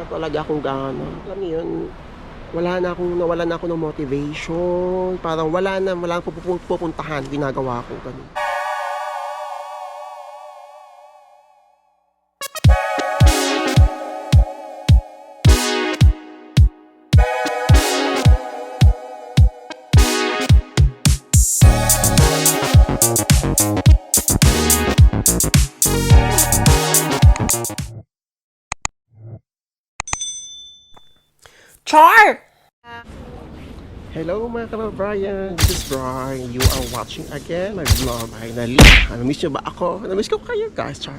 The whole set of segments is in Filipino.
talaga akong gana. Alam niyo yun, nawalan na ako ng motivation. Parang wala akong pupuntahan, ginagawa ko ganun. Char! Hello mga kababayan, this is Brian. You are watching again my vlog. Finally, namiss nyo ba ako? Namiss ko kayo guys, Char.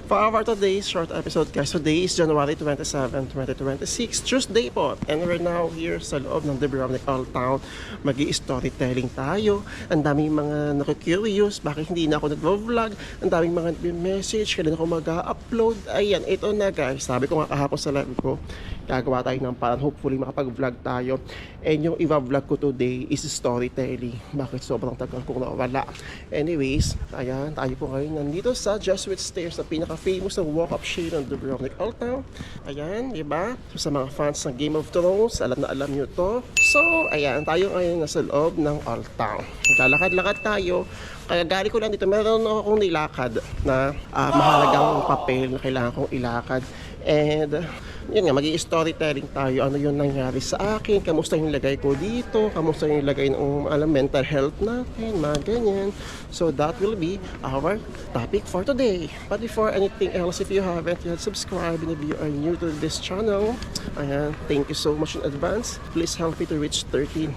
For our today's short episode guys, today is January 27, 2026, Tuesday po. And we're now here sa loob ng Dubrovnik Old Town. Magi-storytelling tayo. Ang daming mga nakikurious, bakit hindi na ako nag-vlog. Ang daming mga message, kailan ako mag-upload. Ayan, ito na guys. Sabi ko nga kahapon sa live ko, gagawa tayo ng parang hopefully makapag-vlog tayo. And yung i-vlog ko today is storytelling. Bakit sobrang tagal kong nawala. Anyways, ayan, tayo po ngayon nandito sa Jesuit Stairs, sa pinaka-famous na walk-up shade ng Dubrovnik Old Town. Ayan, diba? So, sa mga fans ng Game of Thrones, alam na alam nyo to. So, ayan, tayo ngayon nasa loob ng Old Town. Lalakad-lakad tayo. Kaya gali ko lang dito, meron akong nilakad na mahalagang papel na kailangan kong ilakad. And yun nga, magi-storytelling tayo. Ano yung nangyari sa akin, kamusta yung lagay ko dito, kamusta yung lagay ng mental health natin, mga ganyan. So that will be our topic for today. But before anything else, if you haven't yet subscribed and if you are new to this channel, ayan, thank you so much in advance. Please help me to reach 13,000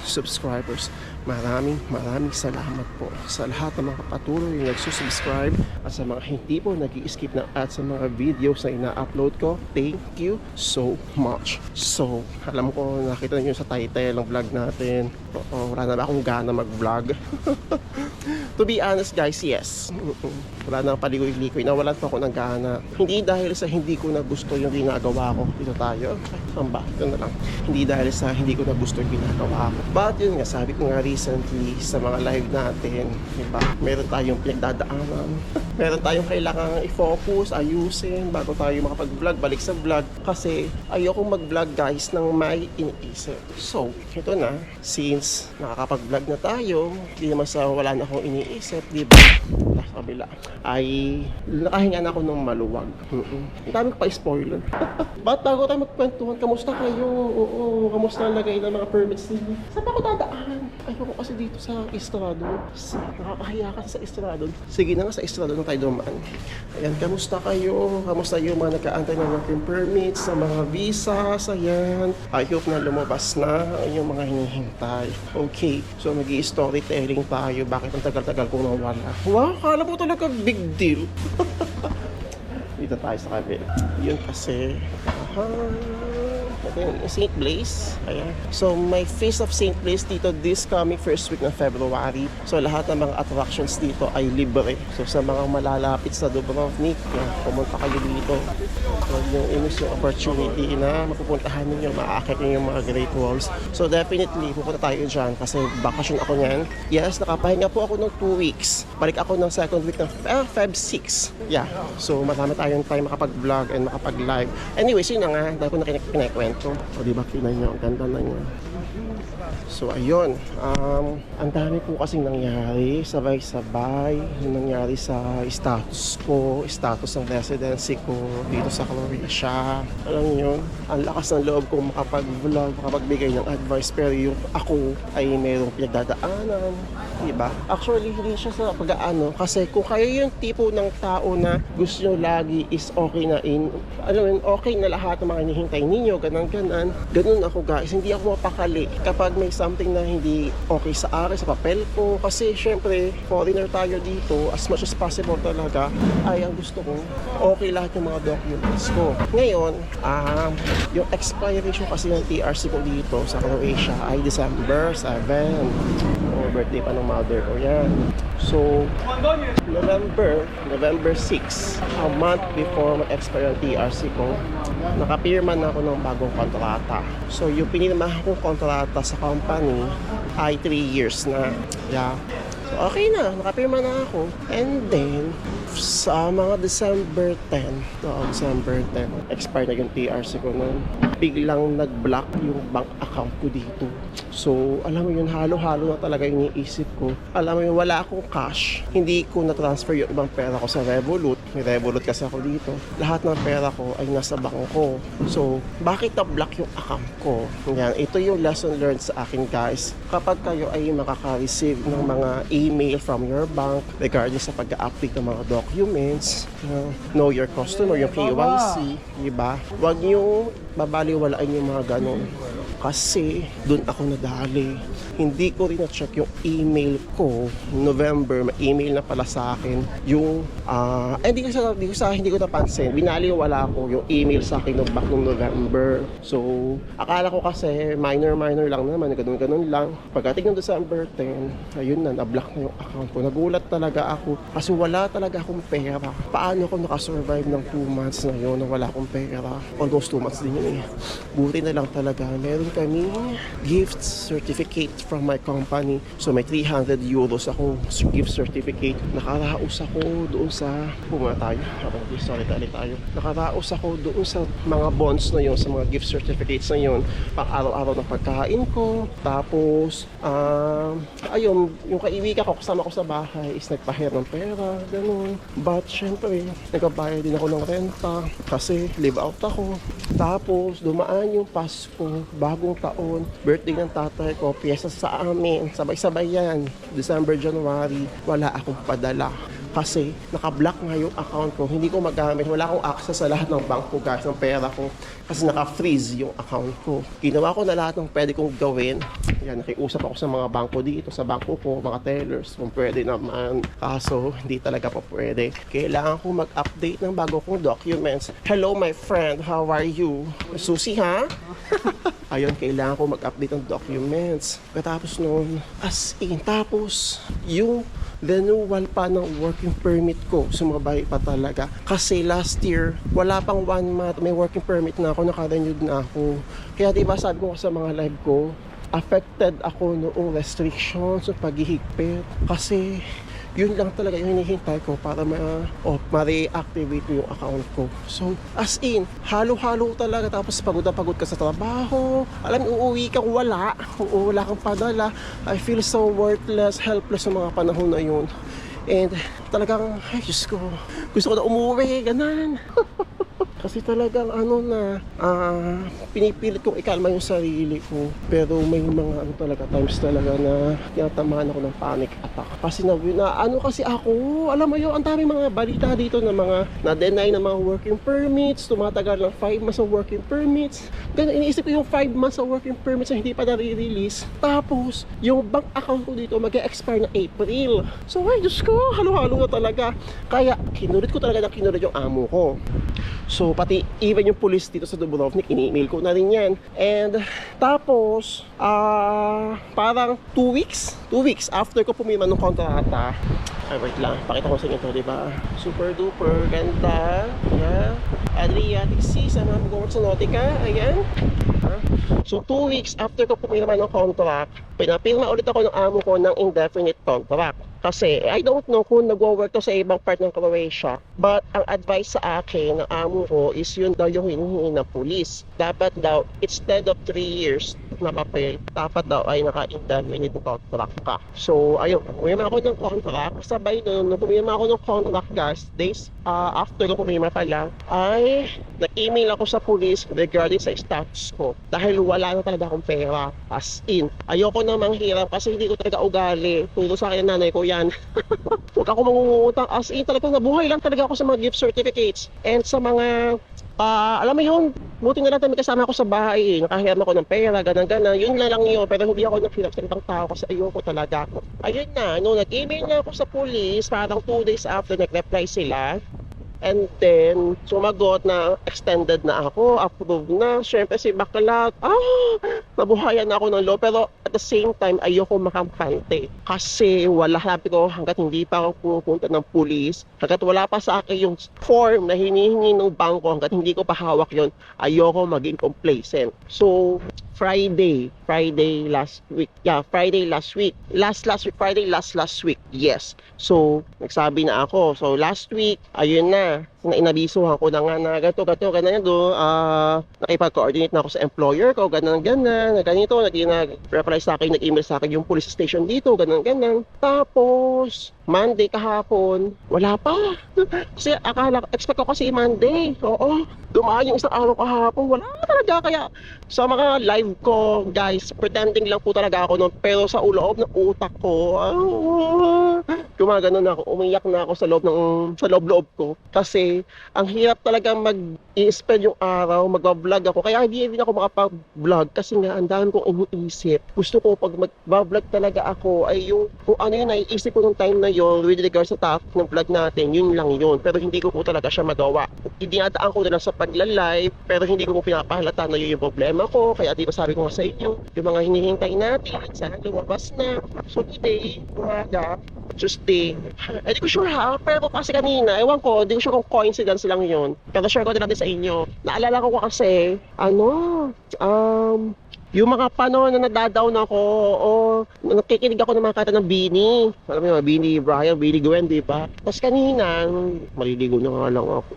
subscribers. Maraming salamat po sa lahat ng mga patuloy yung nagsusubscribe at sa mga hindi po nag-i-skip na ads sa mga videos na ina-upload ko. Thank you so much. So, alam ko nakita niyo sa title ng vlog natin. Wala na ba akong gana mag-vlog? To be honest guys, yes. Wala na paligoy-ligoy. Nawalan pa ako ng gana. Hindi dahil sa hindi ko na gusto yung ginagawa ko. Dito tayo. Saan ba? Ito na lang. Hindi dahil sa hindi ko na gusto yung ginagawa ko. But yun nga, sabi ko nga recently sa mga live natin, diba? Meron tayong pinagdadaanan. Meron tayong kailangan i-focus, ayusin bago tayo makapag-vlog, balik sa vlog. Kasi ayokong mag-vlog guys nang may iniisip. So, ito na. Since nakakapag-vlog na tayo, hindi naman sa wala na akong iniisip, diba? Sa kabila ay nakahinga na ako ng maluwag. Ang dami ko pa spoiler. Ba't bago tayo magkwentuhan, kamusta kayo? Oo, kamusta ang lagay ng mga permits ninyo? Saan ba ako dadaan? Ayoko kasi dito sa Estrado. Nakakahiya kasi sa Estrado. Sige na nga, sa Estrado na tayo dumaan. Ayan, kamusta kayo? Kamusta yung mga nagkaantay ng working permits, sa mga visas, ayan. I hope na lumabas na yung mga hinihintay. Okay, so mag-i-storytelling tayo. Bakit ang tagal-tagal kong nawala? Wow, kala mo talaga big deal. Dito tayo sa kabila. Yun kasi, St. Blaise. Ayan. So, may Feast of St. Blaise dito this coming first week ng February. So, lahat ng mga attractions dito ay libre. So, sa mga malalapit sa Dubrovnik, pumunta kayo dito. So, yung opportunity na mapupuntahan ninyo, maaakit ninyo yung mga Great Walls. So, definitely, pupunta tayo dyan kasi bakasyon ako niyan. Yes, nakapahinga po ako ng 2 weeks. Balik ako ng second week ng Feb 6. Yeah. So, marami tayong time makapag-vlog and makapag-live. Anyways, yun na nga. Dahil ko na kinikwento. O diba, tingnan nyo, ang ganda na niya. So ayun, ang dami po kasing nangyari, sabay-sabay yung nangyari sa status ko, status ng residency ko dito sa Croatia. Alam niyo, ang lakas ng loob kong makapag-vlog, makapagbigay ng advice, pero yung ako ay mayroong pinagdadaanan, diba? Actually, hindi siya sa pag-aano, kasi kung kayo yung tipo ng tao na gusto nyo lagi is okay na okay na lahat ng mga hinihintay ninyo, ganun ako guys, hindi ako mapakali kapag may something na hindi okay sa akin, sa papel ko, kasi syempre foreigner tayo dito, as much as possible talaga ay ang gusto ko okay lahat yung mga documents ko. Ngayon, yung expiration kasi ng TRC ko dito sa Croatia ay December 7. Birthday pa ng mother ko yan. So, November 6, a month before mag-expire ang TRC ko, nakapirma na ako ng bagong kontrata. So, yung pinirmahan kong kontrata sa company ay 3 years na. Yeah. So, okay na, nakapirma na ako. And then, sa mga December 10. December 10. Expire na yung TRC ko nun. Biglang nag-block yung bank account ko dito. So, alam mo yun, halo-halo na talaga yung iniisip ko. Alam mo yun, wala akong cash. Hindi ko na-transfer yung ibang pera ko sa Revolut. May Revolut kasi ako dito. Lahat ng pera ko ay nasa bangko. So, bakit na-block yung account ko? Yan, ito yung lesson learned sa akin, guys. Kapag kayo ay makaka-receive ng mga email from your bank regarding sa pag-update ng mga documents, know your customer, yung KYC, diba? Huwag nyo babaliwalaan yung mga ganun. Kasi doon ako nadali. Hindi ko rin na-check yung email ko. November, may email na pala sa akin. Yung, hindi ko napansin. Binaliwala ko yung email sa akin noong back noong November. So, akala ko kasi minor lang naman. Ganun lang. Pagdating ng December 10, ayun na, na-block na yung account ko. Nagulat talaga ako kasi wala talaga akong pera. Paano ako nakasurvive ng 2 months na yun na wala akong pera? Almost 2 months din yun eh. Buti na lang talaga. Meron kami gift certificate from my company. So may 300 euros akong gift certificate. Nakaraos ako doon sa Nakaraos ako doon sa mga bonds na yun, sa mga gift certificates na yun, pang araw-araw na pagkain ko. Tapos ayun, yung kaibigan ko kasama ko sa bahay is nagpahir ng pera, ganun. But syempre, nagbabayad din ako ng renta kasi live out ako. Tapos dumaan yung Pasko, bagong taon, birthday ng tatay ko, piyesa sa amin, sabay-sabay yan. December, January, wala akong padala. Kasi naka-block nga yung account ko, hindi ko magamit, wala akong access sa lahat ng bank ko, guys, ng pera ko. Kasi naka-freeze yung account ko. Ginawa ko na lahat ng pwede kong gawin. Yan, nakiusap ako sa mga bangko dito, sa bangko ko, mga tellers, kung pwede naman. Kaso, hindi talaga pa pwede. Kailangan ko mag-update ng bago kong documents. Hello, my friend, how are you? Susi, ha? Ayun, kailangan ko mag-update ng documents. Katapos noon, tapos, yung renewal pa ng working permit ko, sumabay pa talaga. Kasi last year, wala pang 1 month, may working permit na ako, naka-renewed na ako. Kaya diba sabi ko sa mga live ko, affected ako noong restrictions sa paghihigpit. Kasi yun lang talaga yung hinihintay ko para ma-reactivate yung account ko. So, as in, halo-halo talaga. Tapos pagod na pagod ka sa trabaho. Alam, uuwi kang wala kang padala. I feel so worthless, helpless sa mga panahon na yun. And talagang, ay Diyos ko, gusto ko na umuwi, ganun. Kasi talagang pinipilit kong ikalma yung sarili ko. Pero may mga times talaga na tinatamaan ako ng panic attack. Kasi kasi ako, alam mo yun, ang daming mga balita dito na mga na-deny na mga working permits, tumatagal ng 5 months of working permits. Ganun, iniisip ko yung 5 months of working permits na hindi pa nare-release. Tapos, yung bank account ko dito mag-expire na April. So, ay Diyos ko, halo-halo na talaga. Kaya, kinulit yung amo ko. So, pati even yung police dito sa Dubrovnik, ini-email ko na rin yan. And tapos, parang 2 weeks after ko pumirma ng kontrata, wait lang, pakita ko sa inyo to, diba? Super duper, ganda. Yeah. Adriatic Sea, sa mga mag-work sa Nautica, ayan. So 2 weeks after ko pumirma ng contract, pinapirma ulit ako ng amo ko ng indefinite contract. Kasi I don't know kung nagwo-work to sa ibang part ng Croatia, but ang advice sa akin ng amo ko is yun daw yung hinihingi ng police. Dapat daw, instead of 3 years na papel, dapat daw ay naka-indefinite contract ka. So ayun, pumirma ako ng contract. Sabay nung pumirma ako ng contract, guys, days after ko pumirma pala, ay nag-email ako sa police regarding sa status ko. Dahil wala na talaga akong pera. As in, ayoko na manghirap kasi hindi ko talaga ugali. Turo sa akin ng nanay ko yan. Huwag ako mangungutang. As in, talagang nabuhay lang talaga ako sa mga gift certificates and sa mga alam mo yun, buti na lang may kasama ako sa bahay, nakahiram ako ng pera, ganang-ganan, yun lang yun, pero hindi ako nag-hirap sa ibang tao kasi ayoko talaga. Ayun na, nag-email na ako sa police, parang 2 days after nag-reply sila. And then, sumagot na extended na ako, approved na. Siyempre si bakla, nabuhayan na ako ng law. Pero at the same time, ayoko makampante. Kasi sabi ko, hanggat hindi pa ako pupunta ng police, hanggat wala pa sa akin yung form na hinihingi ng bangko, hanggat hindi ko pa hawak yon, ayoko maging complacent. So, Friday last week. Yeah, Friday last week. Last week, Friday last week. Yes. So, nagsabi na ako. So, last week, ayun na. Inabisuhan ko na nga na ganyan do. Nakipag-coordinate na ako sa employer ko, ganyan, ganito, nag-reply sa akin, nag-email sa akin yung police station dito, ganyan. Tapos, Monday kahapon, wala pa. Kasi expect ko kasi Monday. Oo, dumaan yung isang araw kahapon, wala talaga. Kaya sa mga live ko, guys, pretending lang po talaga ako nun. Pero sa loob ng utak ko, gumagano na ako, umiyak na ako sa loob ko. Kasi ang hirap talaga mag-i-spend yung araw, mag-vlog ako. Kaya hindi ako makapag-vlog kasi nga ang dami kong iniisip. Gusto ko pag mag-vlog talaga ako ay yung kung ano yun naiisip ko nung time na yun with regards sa topic ng vlog natin, yun lang yun. Pero hindi ko po talaga siya magawa. Dinadaan ko na lang sa pagla-live, pero hindi ko po pinapahalata na yun yung problema ko. Kaya di ba sabi ko nga sa inyo, yung mga hinihintay natin, sana lumabas na. So today, umaga, Tuesday. Hindi ko sure ha, pero kasi kanina, ewan ko, hindi ko sure kung coincidence lang yun. Pero share ko din natin sa inyo. Naalala ko kasi, yung mga panahon na nadadown ako o nakikinig ako ng mga kanta ng Bini. Alam mo yung Bini Brian, Bini Gwen, di ba? Tapos kanina, maliligo na nga lang ako.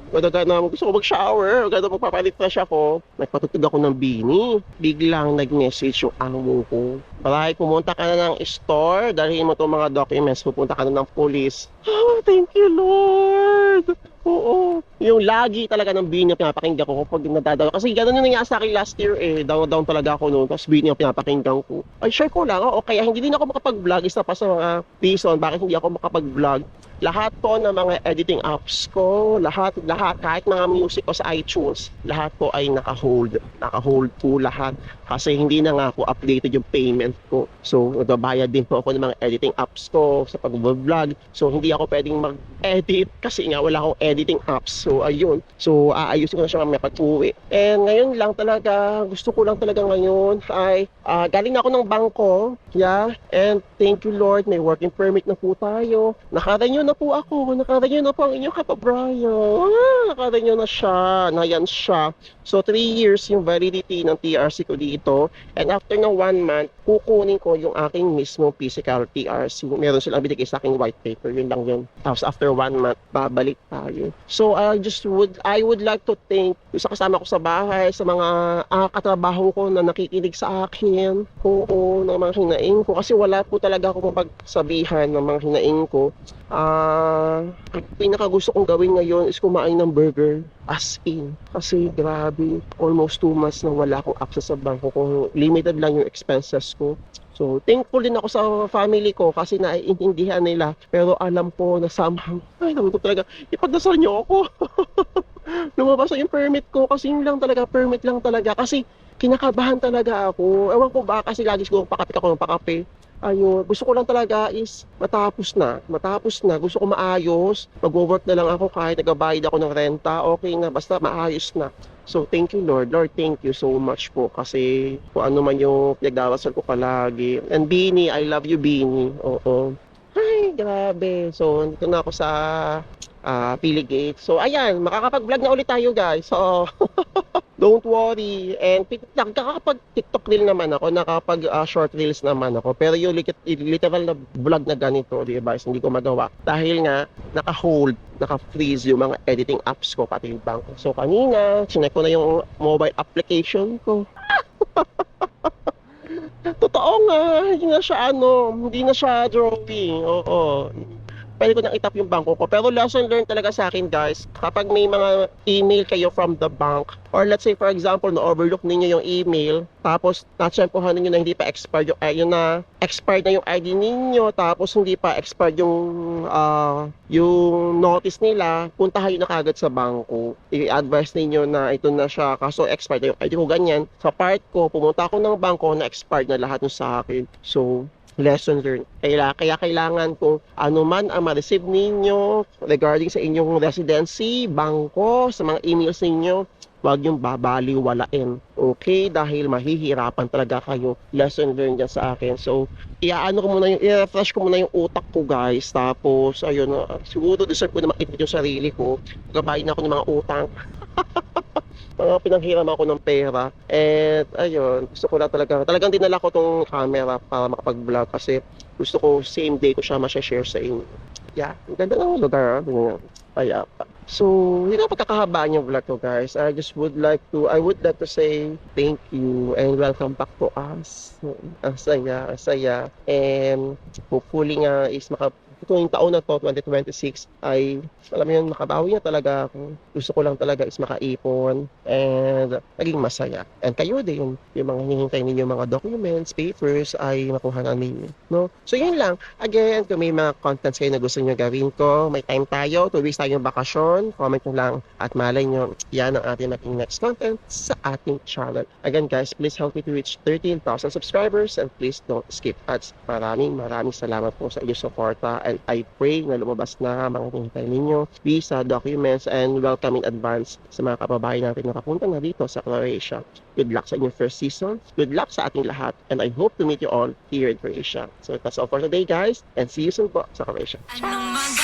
Gusto ko mag-shower, magpapalit-fresh ako. Nagpatutug ako ng Bini. Biglang nag-message yung amo ko. Parahit pumunta ka na ng store, dalhin mo itong mga documents, pupunta ka na ng police. Oh, thank you Lord! Oo. Yung lagi talaga ng Bini yung pinapakinggan ko kapag nadadalo. Kasi gano'n yung nangyari sa akin last year eh. Down talaga ako noon. Tapos Bini yung pinapakinggan ko. Ay, share ko lang. O kaya hindi din ako makapag-vlog. Isa pa sa mga reason bakit hindi ako makapag-vlog. Lahat po ng mga editing apps ko, lahat, kahit mga music ko sa iTunes, lahat po ay naka-hold po lahat. Kasi hindi na nga po updated yung payment ko. So, nagbabayad din po ako ng mga editing apps ko sa pag-vlog. So, hindi ako pwedeng mag-edit kasi nga wala akong editing apps. So, ayun. So, aayusin ko na siya mamaya pag-uwi. And ngayon lang talaga, gusto ko lang talaga ngayon ay galing na ako ng bangko. Yeah. And thank you Lord, may working permit na po tayo. Nakarenew na po ako. Nakarenew na po ang inyong kapabrayo. Nakarenew na siya. Nayan siya. So, 3 years yung validity ng TRC ko dito. And after ng 1 month, kukunin ko yung aking mismo physical TRC. Meron silang binigay sa aking white paper. Yun lang yun. Tapos after 1 month, babalik tayo. So, I would like to thank yung sa kasama ko sa bahay, sa mga katrabaho ko na nakikinig sa akin. Oo, ng mga hinaing ko. Kasi wala po talaga ako mapagsabihan ng mga hinaing ko. Pinaka gusto kong gawin ngayon is kumain ng burger. As in. Kasi grabe, almost 2 months na wala akong access sa bangko ko. Limited lang yung expenses ko. So, thankful din ako sa family ko kasi naiintindihan nila. Pero alam ko na somehow, ay, naman ko talaga, ipagdasal niyo ako. Lumabas na yung permit ko kasi yun lang talaga, permit lang talaga. Kasi kinakabahan talaga ako. Ewan ko ba kasi lagi siguro pakapit ako ng pakape. Ayun, gusto ko lang talaga is matapos na. Gusto ko maayos. Mag-work na lang ako kahit nagbabayad ako ng renta. Okay na, basta maayos na. So, thank you Lord. Lord, thank you so much po kasi kung ano man yung pinagdarasal ko palagi. And Bini, I love you Bini. Oo. Ay, grabe. So, nandito na ako sa Pili Gate. So, ayan, makakapag-vlog na ulit tayo guys. So, don't worry. And nakakapag-TikTok reel naman ako, nakakapag-short reels naman ako. Pero yung literal na vlog na ganito, diba, hindi ko magawa. Dahil nga, naka-hold, naka-freeze yung mga editing apps ko, pati yung bank. So, kanina, chinek ko na yung mobile application ko. Totoo nga, hindi na siya drawing. Oo. Pwede ko nang itap yung bangko ko. Pero lesson learned talaga sa akin guys, kapag may mga email kayo from the bank, or let's say for example, na-overlook ninyo yung email, tapos na-tsempohan ninyo na hindi pa expired expired na yung ID ninyo, tapos hindi pa expired yung notice nila, puntahan nyo na kagad sa bangko. I-advise ninyo na ito na siya, kaso expired na yung ID ko, ganyan. Sa part ko, pumunta ako ng bangko na expired na lahat ng sa akin. So, lesson learned. Kaya kailangan kung ano man ang ma-receive ninyo regarding sa inyong residency, bangko, sa mga emails ninyo, huwag yung babaliwalain. Okay? Dahil mahihirapan talaga kayo. Lesson learned yan sa akin. So, i-refresh ko muna yung utak ko guys. Tapos, ayun, siguro deserve ko na makita yung sarili ko. Gabayin ako ng mga utang. mga pinanghiram ako ng pera. And ayun, gusto ko lang talagang dinala ko tong camera para makapag-vlog kasi gusto ko same day ko siya ma-share sa inyo. Yeah, ang ganda ng lugar. Payapa. So, hindi na pagkakahabaan yung vlog ko, guys. I would like to say thank you and welcome back to us. Ang saya, ang saya. And hopefully nga is itong taon na to, 2026, ay, alam mo yun, makabawi na talaga ako. Gusto ko lang talaga is makaipon and maging masaya. And kayo din, yung mga hinihintay ninyo mga documents, papers, ay makuha na ninyo. No? So, yun lang. Again, kung may mga contents kayo na gusto nyo gawin ko, may time tayo, 2 weeks tayong bakasyon, comment nyo lang at malay nyo, yan ang ating maging next content sa ating channel. Again guys, please help me to reach 13,000 subscribers and please don't skip ads. Maraming salamat po sa inyong suporta and I pray na lumabas na mga hinihintay ninyo, visa, documents, and welcome in advance sa mga kababayan natin na papunta na dito sa Croatia. Good luck sa inyong first season. Good luck sa ating lahat. And I hope to meet you all here in Croatia. So that's all for today, guys. And see you soon po sa Croatia. Ciao!